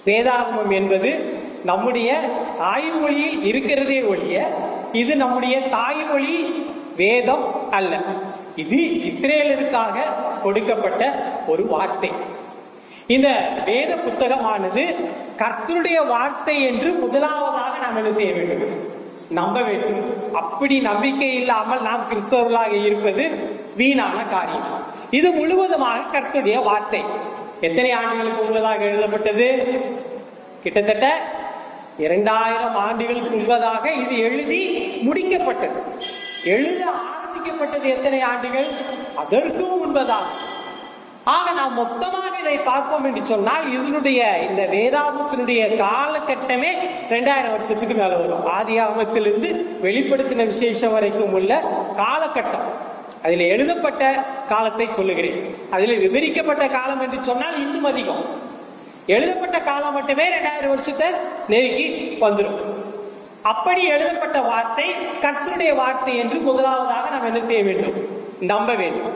வேதாகமம் என்பது நம்முடைய தாய்மொழியில் இருக்கிறதே ஒழிய இது நம்முடைய தாய்மொழி வேதம் அல்ல. இது இஸ்ரேலருக்காக கொடுக்கப்பட்ட ஒரு வார்த்தை. இந்த வேத புத்தகமானது கர்த்தருடைய வார்த்தை என்று முதலாவதாக நாம் என்ன செய்ய வேண்டும்? நம்ப வேண்டும். அப்படி நம்பிக்கை இல்லாமல் நாம் கிறிஸ்தவர்களாக இருப்பது வீணான காரியம். இது முழுவதுமாக கர்த்தருடைய வார்த்தை. எத்தனை ஆண்டுகளுக்கு முன்பதாக எழுதப்பட்டது? கிட்டத்தட்ட 2000 ஆண்டுகளுக்கு முன்பதாக இது எழுதி முடிக்கப்பட்டது. எழுத ஆரம்பிக்கப்பட்டது எத்தனை ஆண்டுகள்? அதற்கும் முன்பதாக. ஆக நாம் மொத்தமாக இதை பார்ப்போம் என்று சொன்னால் இதனுடைய இந்த வேதாகமத்தினுடைய காலகட்டமே 2000 வருஷத்துக்கு மேல வரும். ஆதியாகமத்திலிருந்து வெளிப்படுத்தின விசேஷம் வரைக்கும் உள்ள காலகட்டம். அதில் எழுதப்பட்ட காலத்தை சொல்லுகிறேன். அதில் விவரிக்கப்பட்ட காலம் என்று சொன்னால் இன்னும் அதிகம். எழுதப்பட்ட காலம் மட்டுமே 2000 வருஷத்தை நெருக்கி வந்துடும். அப்படி எழுதப்பட்ட வார்த்தை கர்த்தருடைய வார்த்தை என்று முதலாவதாக நாம் என்ன செய்ய வேண்டும்? நம்ப வேண்டும்.